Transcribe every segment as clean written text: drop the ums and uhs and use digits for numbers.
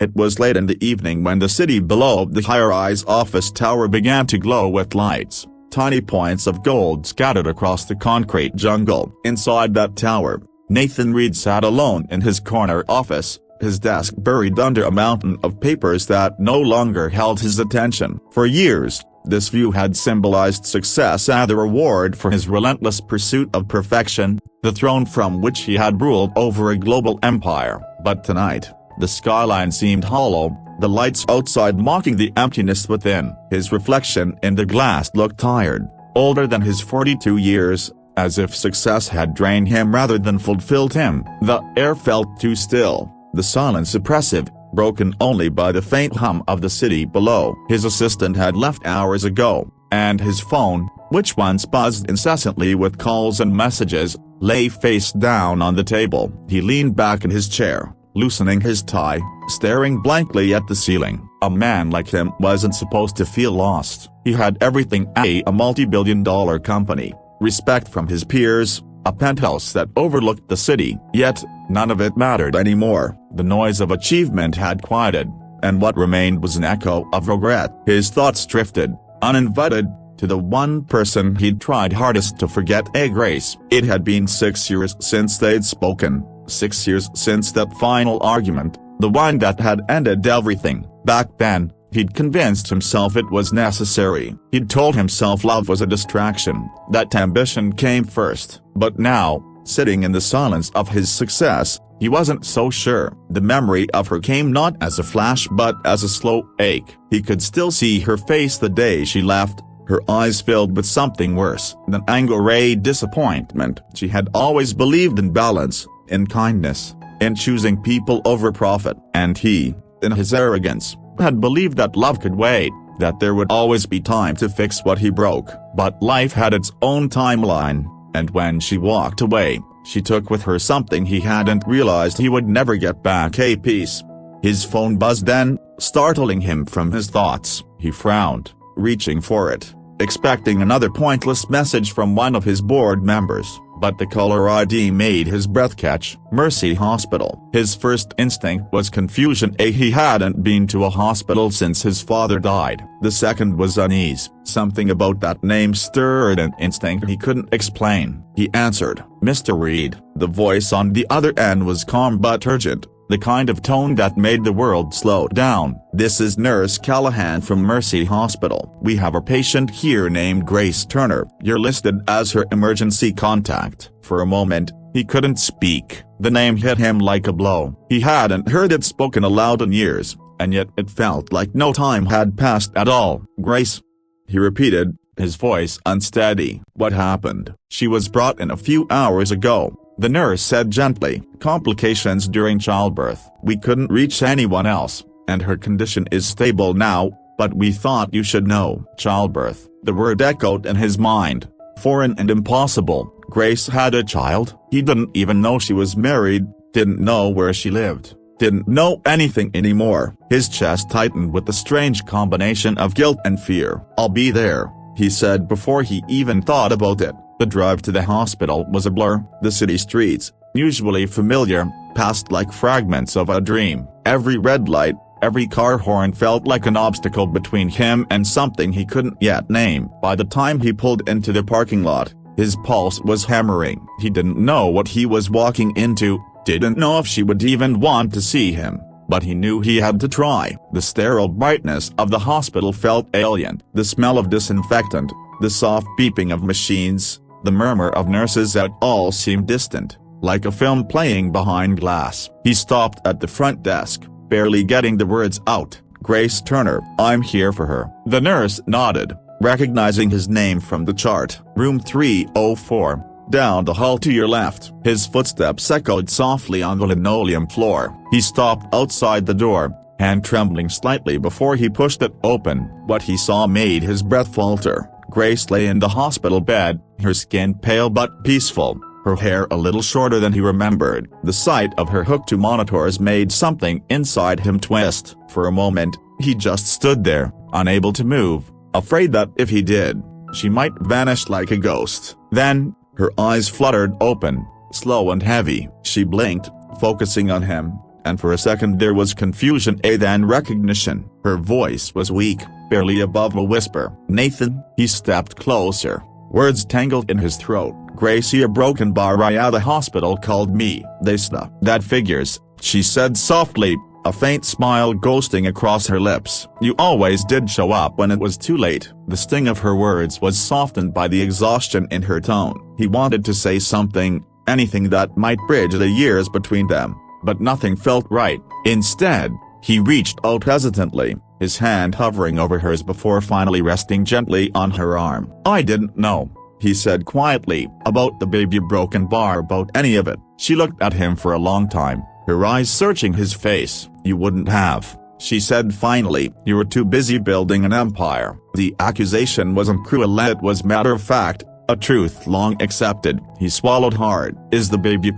It was late in the evening when the city below the high-rise office tower began to glow with lights, tiny points of gold scattered across the concrete jungle. Inside that tower, Nathan Reed sat alone in his corner office, his desk buried under a mountain of papers that no longer held his attention. For years, this view had symbolized success and the reward for his relentless pursuit of perfection, the throne from which he had ruled over a global empire. But tonight, the skyline seemed hollow, the lights outside mocking the emptiness within. His reflection in the glass looked tired, older than his 42 years, as if success had drained him rather than fulfilled him. The air felt too still, the silence oppressive, broken only by the faint hum of the city below. His assistant had left hours ago, and his phone, which once buzzed incessantly with calls and messages, lay face down on the table. He leaned back in his chair, loosening his tie, staring blankly at the ceiling. A man like him wasn't supposed to feel lost. He had everything: a multi-billion-dollar company, respect from his peers, a penthouse that overlooked the city. Yet, none of it mattered anymore. The noise of achievement had quieted, and what remained was an echo of regret. His thoughts drifted, uninvited, to the one person he'd tried hardest to forget: Grace. It had been 6 years since they'd spoken, 6 years since that final argument, the one that had ended everything. Back then, he'd convinced himself it was necessary. He'd told himself love was a distraction, that ambition came first. But now, sitting in the silence of his success, he wasn't so sure. The memory of her came not as a flash but as a slow ache. He could still see her face the day she left, her eyes filled with something worse than anger or disappointment. She had always believed in balance, in kindness, in choosing people over profit. And he, in his arrogance, had believed that love could wait, that there would always be time to fix what he broke. But life had its own timeline, and when she walked away, she took with her something he hadn't realized he would never get back: a peace. His phone buzzed then, startling him from his thoughts. He frowned, reaching for it, expecting another pointless message from one of his board members. But the caller ID made his breath catch: Mercy Hospital. His first instinct was confusion. He hadn't been to a hospital since his father died. The second was unease. Something about that name stirred an instinct he couldn't explain. He answered. Mr. Reed. The voice on the other end was calm but urgent, the kind of tone that made the world slow down. This is Nurse Callahan from Mercy Hospital. We have a patient here named Grace Turner. You're listed as her emergency contact. For a moment, he couldn't speak. The name hit him like a blow. He hadn't heard it spoken aloud in years, and yet it felt like no time had passed at all. Grace? He repeated, his voice unsteady. What happened? She was brought in a few hours ago, the nurse said gently. Complications during childbirth. We couldn't reach anyone else, and her condition is stable now, but we thought you should know. Childbirth. The word echoed in his mind. Foreign and impossible. Grace had a child. He didn't even know she was married, didn't know where she lived, didn't know anything anymore. His chest tightened with a strange combination of guilt and fear. I'll be there, he said before he even thought about it. The drive to the hospital was a blur. The city streets, usually familiar, passed like fragments of a dream. Every red light, every car horn felt like an obstacle between him and something he couldn't yet name. By the time he pulled into the parking lot, his pulse was hammering. He didn't know what he was walking into, didn't know if she would even want to see him, but he knew he had to try. The sterile brightness of the hospital felt alien. The smell of disinfectant, the soft beeping of machines, the murmur of nurses, it all seemed distant, like a film playing behind glass. He stopped at the front desk, barely getting the words out. Grace Turner. I'm here for her. The nurse nodded, recognizing his name from the chart. Room 304, down the hall to your left. His footsteps echoed softly on the linoleum floor. He stopped outside the door, hand trembling slightly before he pushed it open. What he saw made his breath falter. Grace lay in the hospital bed, her skin pale but peaceful, her hair a little shorter than he remembered. The sight of her hooked to monitors made something inside him twist. For a moment, he just stood there, unable to move, afraid that if he did, she might vanish like a ghost. Then, her eyes fluttered open, slow and heavy. She blinked, focusing on him, and for a second there was confusion then recognition. Her voice was weak, barely above a whisper. "Nathan." He stepped closer. Words tangled in his throat. "Gracie, a broken bar at the hospital called me." "That figures," she said softly, a faint smile ghosting across her lips. "You always did show up when it was too late." The sting of her words was softened by the exhaustion in her tone. He wanted to say something, anything that might bridge the years between them, but nothing felt right. Instead, he reached out hesitantly, his hand hovering over hers before finally resting gently on her arm. "I didn't know," he said quietly, "about the baby broken bar, about any of it." She looked at him for a long time, her eyes searching his face. "You wouldn't have," she said finally. "You were too busy building an empire." The accusation wasn't cruel, it was matter-of-fact, a truth long accepted. He swallowed hard. "Is the baby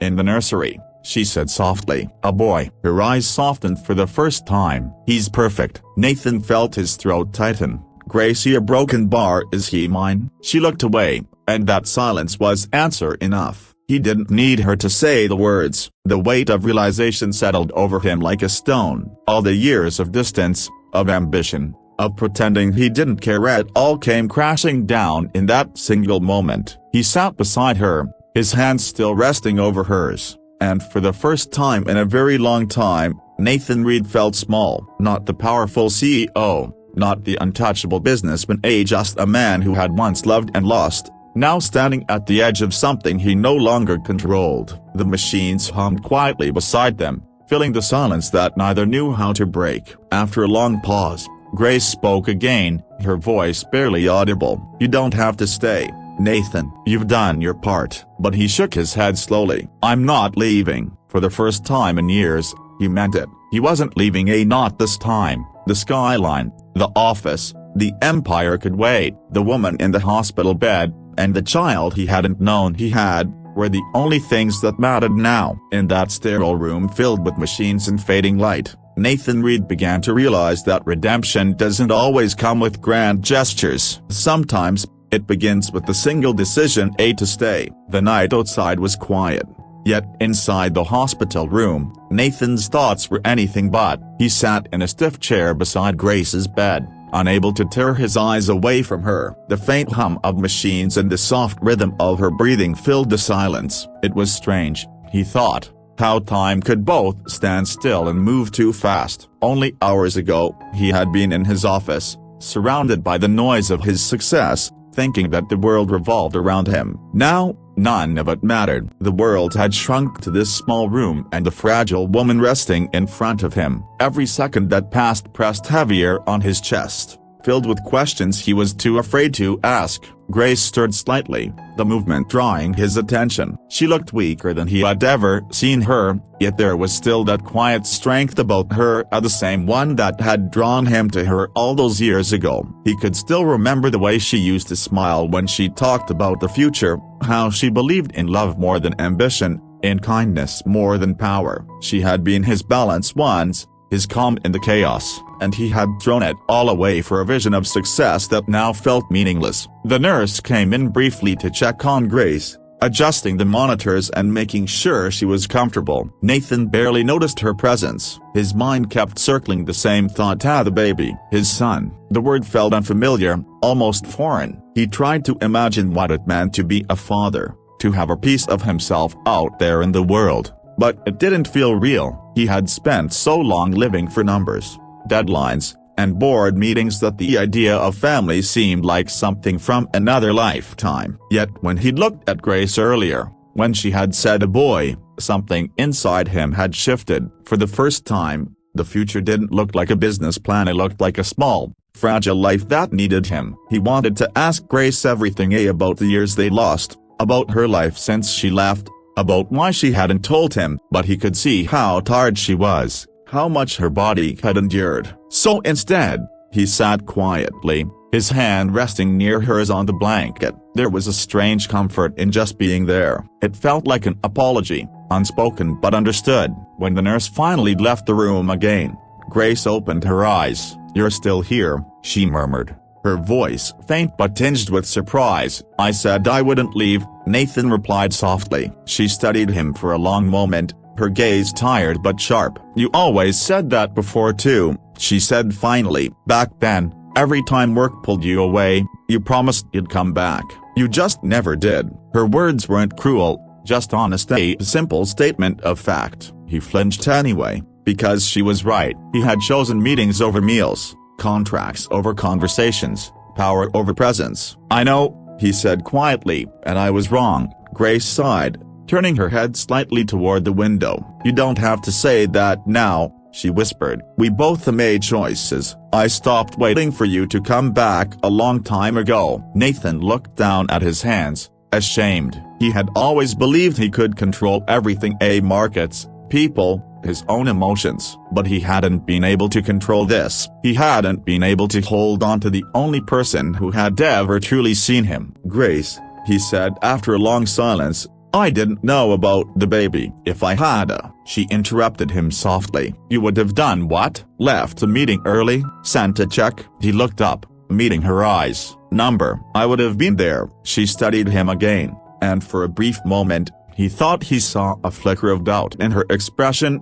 in the nursery?" she said softly. "A boy." Her eyes softened for the first time. "He's perfect." Nathan felt his throat tighten. "Gracie, a broken bar, is he mine?" She looked away, and that silence was answer enough. He didn't need her to say the words. The weight of realization settled over him like a stone. All the years of distance, of ambition, of pretending he didn't care at all came crashing down in that single moment. He sat beside her, his hands still resting over hers, and for the first time in a very long time, Nathan Reed felt small. Not the powerful CEO, not the untouchable businessman, just a man who had once loved and lost, now standing at the edge of something he no longer controlled. The machines hummed quietly beside them, filling the silence that neither knew how to break. After a long pause, Grace spoke again, her voice barely audible. "You don't have to stay, Nathan. You've done your part." But he shook his head slowly. "I'm not leaving." For the first time in years, he meant it. He wasn't leaving, not this time. The skyline, the office, the empire could wait. The woman in the hospital bed, and the child he hadn't known he had, were the only things that mattered now. In that sterile room filled with machines and fading light, Nathan Reed began to realize that redemption doesn't always come with grand gestures. Sometimes, it begins with the single decision to stay. The night outside was quiet. Yet inside the hospital room, Nathan's thoughts were anything but. He sat in a stiff chair beside Grace's bed, unable to tear his eyes away from her. The faint hum of machines and the soft rhythm of her breathing filled the silence. It was strange, he thought, how time could both stand still and move too fast. Only hours ago, he had been in his office, surrounded by the noise of his success, thinking that the world revolved around him. Now, none of it mattered. The world had shrunk to this small room and the fragile woman resting in front of him. Every second that passed pressed heavier on his chest, filled with questions he was too afraid to ask. Grace stirred slightly, the movement drawing his attention. She looked weaker than he had ever seen her, yet there was still that quiet strength about her, the same one that had drawn him to her all those years ago. He could still remember the way she used to smile when she talked about the future, how she believed in love more than ambition, in kindness more than power. She had been his balance once, his calm in the chaos, and he had thrown it all away for a vision of success that now felt meaningless. The nurse came in briefly to check on Grace, adjusting the monitors and making sure she was comfortable. Nathan barely noticed her presence. His mind kept circling the same thought: the baby, his son. The word felt unfamiliar, almost foreign. He tried to imagine what it meant to be a father, to have a piece of himself out there in the world. But it didn't feel real. He had spent so long living for numbers, deadlines, and board meetings that the idea of family seemed like something from another lifetime. Yet when he looked at Grace earlier, when she had said a boy, something inside him had shifted. For the first time, the future didn't look like a business plan, it looked like a small, fragile life that needed him. He wanted to ask Grace everything about the years they lost, about her life since she left, about why she hadn't told him, but he could see how tired she was, how much her body had endured. So instead, he sat quietly, his hand resting near hers on the blanket. There was a strange comfort in just being there. It felt like an apology, unspoken but understood. When the nurse finally left the room again, Grace opened her eyes. "You're still here," she murmured, her voice faint but tinged with surprise. "I said I wouldn't leave," Nathan replied softly. She studied him for a long moment, her gaze tired but sharp. "You always said that before too," she said finally. "Back then, every time work pulled you away, you promised you'd come back. You just never did." Her words weren't cruel, just honest, a simple statement of fact. He flinched anyway, because she was right. He had chosen meetings over meals, contracts over conversations, power over presence. "I know," he said quietly, "and I was wrong." Grace sighed, turning her head slightly toward the window. "You don't have to say that now," she whispered. "We both made choices. I stopped waiting for you to come back a long time ago." Nathan looked down at his hands, ashamed. He had always believed he could control everything, markets, people, his own emotions. But he hadn't been able to control this. He hadn't been able to hold on to the only person who had ever truly seen him. "Grace," he said after a long silence, "I didn't know about the baby." "If I had," she interrupted him softly. "You would have done what? Left the meeting early? Sent a check?" He looked up, meeting her eyes. "Number." "I would have been there." She studied him again, and for a brief moment, he thought he saw a flicker of doubt in her expression,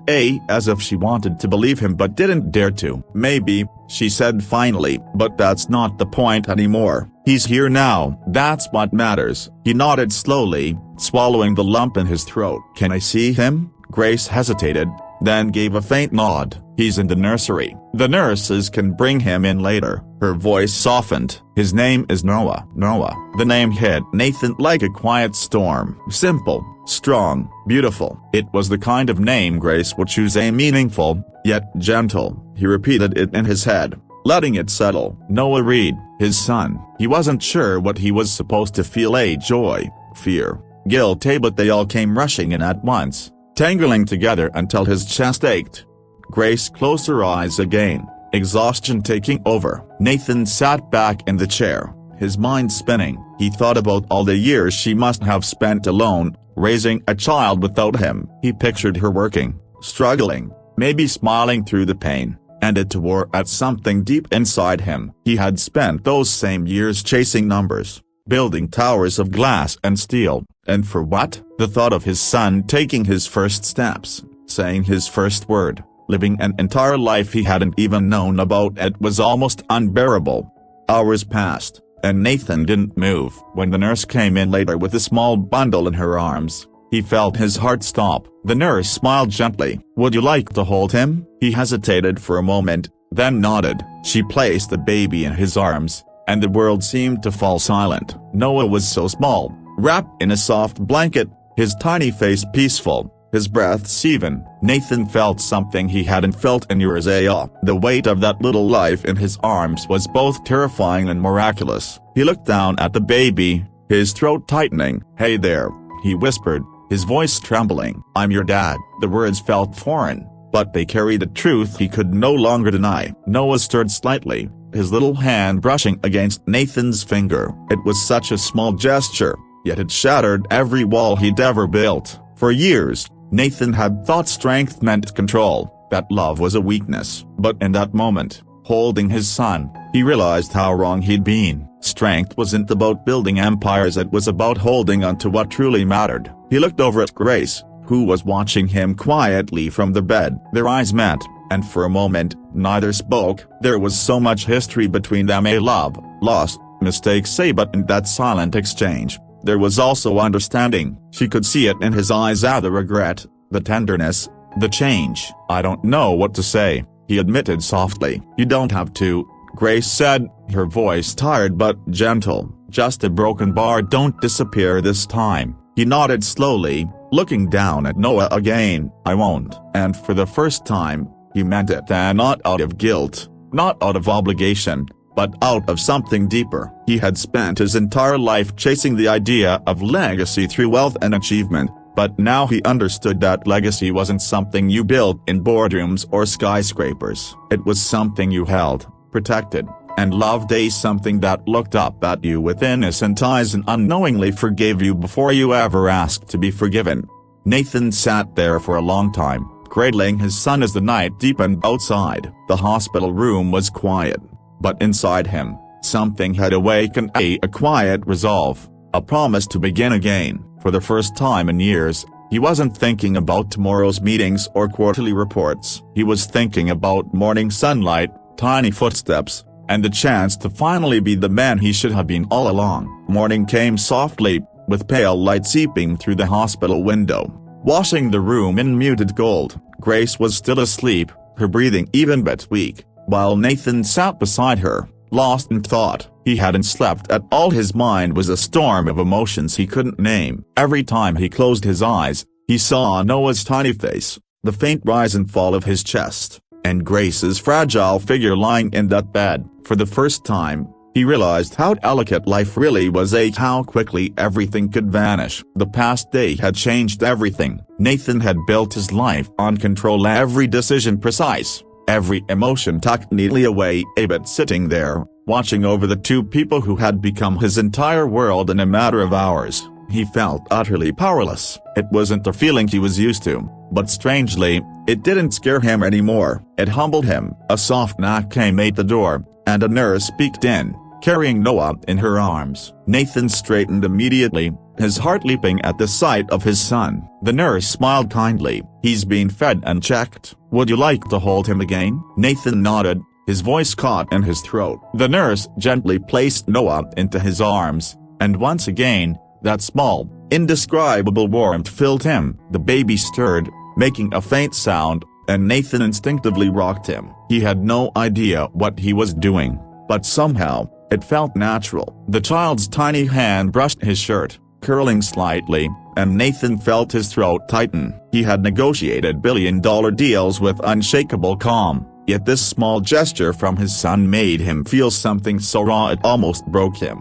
as if she wanted to believe him but didn't dare to. "Maybe," she said finally, "but that's not the point anymore. He's here now. That's what matters." He nodded slowly, swallowing the lump in his throat. "Can I see him?" Grace hesitated, then gave a faint nod. "He's in the nursery. The nurses can bring him in later." Her voice softened. "His name is Noah." Noah. The name hit Nathan like a quiet storm. Simple, strong, beautiful. It was the kind of name Grace would choose, meaningful, yet gentle. He repeated it in his head, letting it settle. Noah Reed, his son. He wasn't sure what he was supposed to feel, joy, fear, guilt, but they all came rushing in at once, tangling together until his chest ached. Grace closed her eyes again, exhaustion taking over. Nathan sat back in the chair, his mind spinning. He thought about all the years she must have spent alone, raising a child without him. He pictured her working, struggling, maybe smiling through the pain, and it tore at something deep inside him. He had spent those same years chasing numbers, building towers of glass and steel, and for what? The thought of his son taking his first steps, saying his first word, living an entire life he hadn't even known about, it was almost unbearable. Hours passed, and Nathan didn't move. When the nurse came in later with a small bundle in her arms, he felt his heart stop. The nurse smiled gently. "Would you like to hold him?" He hesitated for a moment, then nodded. She placed the baby in his arms, and the world seemed to fall silent. Noah was so small, wrapped in a soft blanket, his tiny face peaceful, his breaths even. Nathan felt something he hadn't felt in years. The weight of that little life in his arms was both terrifying and miraculous. He looked down at the baby, his throat tightening. "Hey there," he whispered, his voice trembling. "I'm your dad." The words felt foreign, but they carried a truth he could no longer deny. Noah stirred slightly, his little hand brushing against Nathan's finger. It was such a small gesture, yet it shattered every wall he'd ever built. For years, Nathan had thought strength meant control, that love was a weakness. But in that moment, holding his son, he realized how wrong he'd been. Strength wasn't about building empires, it was about holding on to what truly mattered. He looked over at Grace, who was watching him quietly from the bed. Their eyes met, and for a moment, neither spoke. There was so much history between them, love, loss, mistakes, but in that silent exchange, there was also understanding. She could see it in his eyes, the regret, the tenderness, the change. "I don't know what to say," he admitted softly. "You don't have to," Grace said, her voice tired but gentle. "Just a broken bar, don't disappear this time." He nodded slowly, looking down at Noah again. "I won't." And for the first time, he meant it, and not out of guilt, not out of obligation, but out of something deeper. He had spent his entire life chasing the idea of legacy through wealth and achievement, but now he understood that legacy wasn't something you built in boardrooms or skyscrapers. It was something you held, protected, and loved, something that looked up at you with innocent eyes and unknowingly forgave you before you ever asked to be forgiven. Nathan sat there for a long time, cradling his son as the night deepened outside. The hospital room was quiet, but inside him, something had awakened, a quiet resolve, a promise to begin again. For the first time in years, He wasn't thinking about tomorrow's meetings or quarterly reports. He was thinking about morning sunlight, tiny footsteps, and the chance to finally be the man he should have been all along. Morning came softly, with pale light seeping through the hospital window, washing the room in muted gold. Grace was still asleep, her breathing even but weak, while Nathan sat beside her, lost in thought. He hadn't slept at all. His mind was a storm of emotions he couldn't name. Every time he closed his eyes, he saw Noah's tiny face, the faint rise and fall of his chest, and Grace's fragile figure lying in that bed. For the first time, he realized how delicate life really was, how quickly everything could vanish. The past day had changed everything. Nathan had built his life on control, every decision precise, every emotion tucked neatly away. But sitting there, watching over the two people who had become his entire world in a matter of hours, he felt utterly powerless. It wasn't the feeling he was used to, but strangely, it didn't scare him anymore. It humbled him. A soft knock came at the door, and a nurse peeked in, carrying Noah in her arms. Nathan straightened immediately, his heart leaping at the sight of his son. The nurse smiled kindly. "He's been fed and checked. Would you like to hold him again?" Nathan nodded, his voice caught in his throat. The nurse gently placed Noah into his arms, and once again, that small, indescribable warmth filled him. The baby stirred, making a faint sound, and Nathan instinctively rocked him. He had no idea what he was doing, but somehow, it felt natural. The child's tiny hand brushed his shirt, curling slightly, and Nathan felt his throat tighten. He had negotiated billion-dollar deals with unshakable calm, yet this small gesture from his son made him feel something so raw it almost broke him.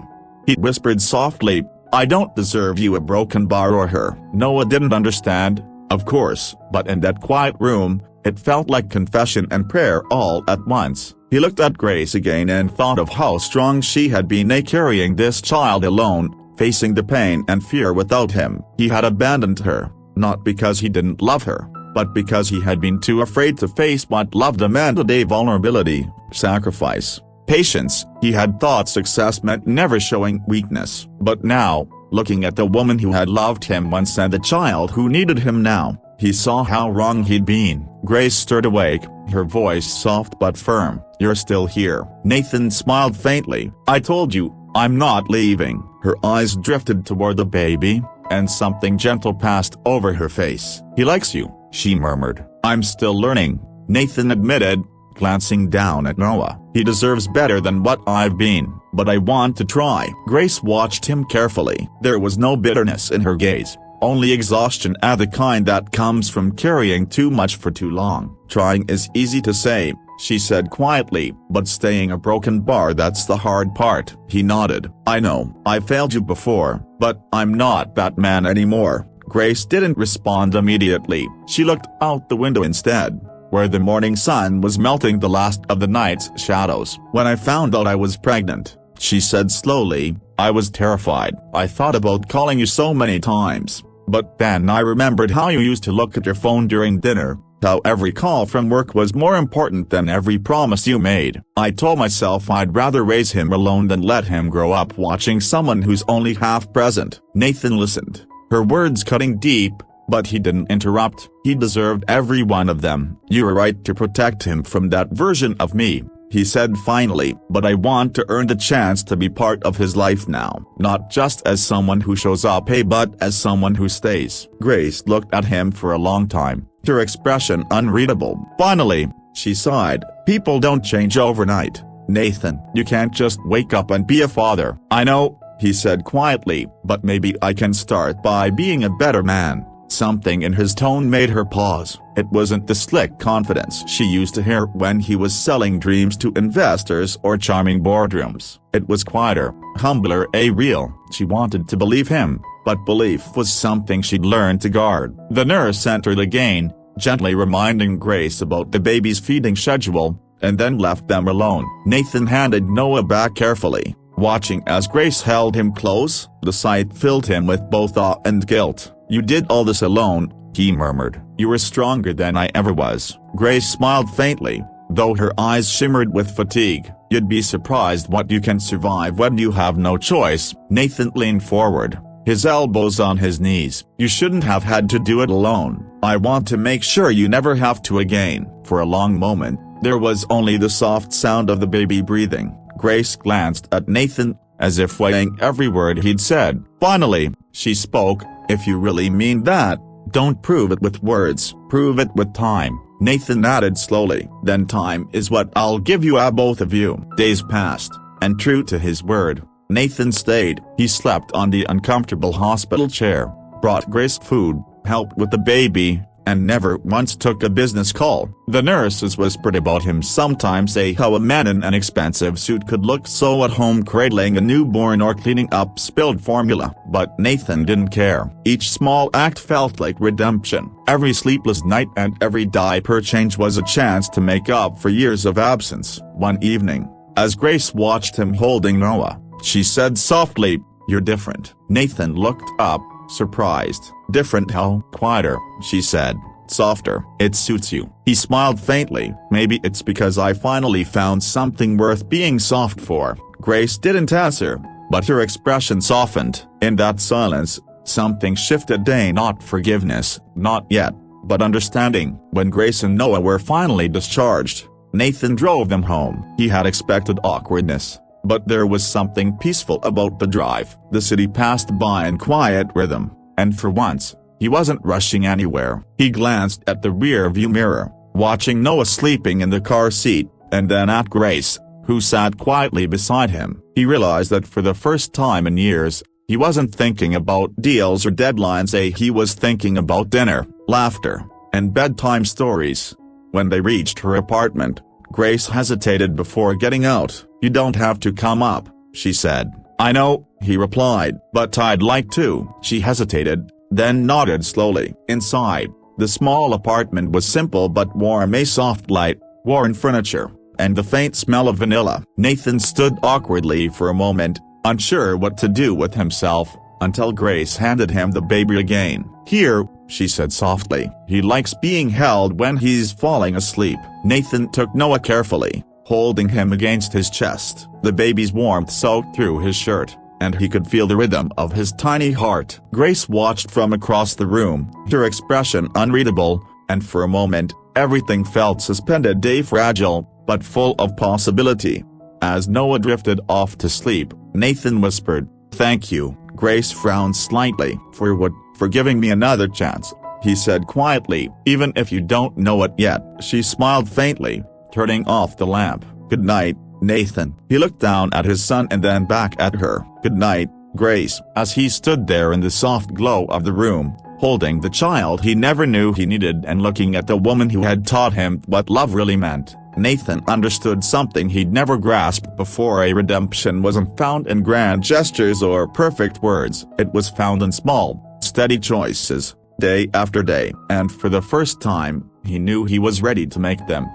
He whispered softly, "I don't deserve you." A broken bar or her. Noah didn't understand, of course, but in that quiet room, it felt like confession and prayer all at once. He looked at Grace again and thought of how strong she had been, carrying this child alone, facing the pain and fear without him. He had abandoned her, not because he didn't love her, but because he had been too afraid to face what love demanded: vulnerability, sacrifice, patience. He had thought success meant never showing weakness. But now, looking at the woman who had loved him once and the child who needed him now, he saw how wrong he'd been. Grace stirred awake, her voice soft but firm. "You're still here." Nathan smiled faintly. "I told you, I'm not leaving." Her eyes drifted toward the baby, and something gentle passed over her face. "He likes you," she murmured. "I'm still learning," Nathan admitted, glancing down at Noah. "He deserves better than what I've been, but I want to try." Grace watched him carefully. There was no bitterness in her gaze, only exhaustion, the kind that comes from carrying too much for too long. "Trying is easy to say," she said quietly, "but staying a broken bar, that's the hard part." He nodded. "I know, I failed you before, but I'm not that man anymore." Grace didn't respond immediately. She looked out the window instead, where the morning sun was melting the last of the night's shadows. "When I found out I was pregnant," she said slowly, "I was terrified. I thought about calling you so many times, but then I remembered how you used to look at your phone during dinner, how every call from work was more important than every promise you made. I told myself I'd rather raise him alone than let him grow up watching someone who's only half present." Nathan listened, her words cutting deep, but he didn't interrupt. He deserved every one of them. "You were right to protect him from that version of me," he said finally, "but I want to earn the chance to be part of his life now, not just as someone who shows up, but as someone who stays." Grace looked at him for a long time, her expression unreadable. Finally, she sighed. "People don't change overnight, Nathan. You can't just wake up and be a father." "I know," he said quietly, "but maybe I can start by being a better man." Something in his tone made her pause. It wasn't the slick confidence she used to hear when he was selling dreams to investors or charming boardrooms. It was quieter, humbler, real. She wanted to believe him, but belief was something she'd learned to guard. The nurse entered again, gently reminding Grace about the baby's feeding schedule, and then left them alone. Nathan handed Noah back carefully, watching as Grace held him close. The sight filled him with both awe and guilt. "You did all this alone," he murmured. "You were stronger than I ever was." Grace smiled faintly, though her eyes shimmered with fatigue. "You'd be surprised what you can survive when you have no choice." Nathan leaned forward, his elbows on his knees. "You shouldn't have had to do it alone. I want to make sure you never have to again." For a long moment, there was only the soft sound of the baby breathing. Grace glanced at Nathan, as if weighing every word he'd said. Finally, she spoke, "If you really mean that, don't prove it with words, prove it with time." Nathan added slowly, "Then time is what I'll give you, both of you." Days passed, and true to his word, Nathan stayed. He slept on the uncomfortable hospital chair, brought Grace food, helped with the baby, and never once took a business call. The nurses whispered about him, sometimes say how a man in an expensive suit could look so at home cradling a newborn or cleaning up spilled formula. But Nathan didn't care. Each small act felt like redemption. Every sleepless night and every diaper change was a chance to make up for years of absence. One evening, as Grace watched him holding Noah, she said softly, "You're different." Nathan looked up, surprised. "Different how?" "Quieter," she said, "softer." "It suits you." He smiled faintly. "Maybe it's because I finally found something worth being soft for." Grace didn't answer, but her expression softened. In that silence, something shifted. Not forgiveness, not yet, but understanding. When Grace and Noah were finally discharged, Nathan drove them home. He had expected awkwardness, but there was something peaceful about the drive. The city passed by in quiet rhythm, and for once, he wasn't rushing anywhere. He glanced at the rear-view mirror, watching Noah sleeping in the car seat, and then at Grace, who sat quietly beside him. He realized that for the first time in years, he wasn't thinking about deals or deadlines. He was thinking about dinner, laughter, and bedtime stories. When they reached her apartment, Grace hesitated before getting out. "You don't have to come up," she said. "I know," he replied, "but I'd like to." She hesitated, then nodded slowly. Inside, the small apartment was simple but warm. A soft light, worn furniture, and the faint smell of vanilla. Nathan stood awkwardly for a moment, unsure what to do with himself, until Grace handed him the baby again. "Here," she said softly. "He likes being held when he's falling asleep." Nathan took Noah carefully, holding him against his chest. The baby's warmth soaked through his shirt, and he could feel the rhythm of his tiny heart. Grace watched from across the room, her expression unreadable, and for a moment, everything felt suspended. Fragile, but full of possibility. As Noah drifted off to sleep, Nathan whispered, "Thank you." Grace frowned slightly. "For what?" "For giving me another chance," he said quietly. "Even if you don't know it yet." She smiled faintly, turning off the lamp. "Good night, Nathan." He looked down at his son and then back at her. "Good night, Grace." As he stood there in the soft glow of the room, holding the child he never knew he needed and looking at the woman who had taught him what love really meant, Nathan understood something he'd never grasped before. A redemption wasn't found in grand gestures or perfect words. It was found in small, steady choices, day after day. And for the first time, he knew he was ready to make them.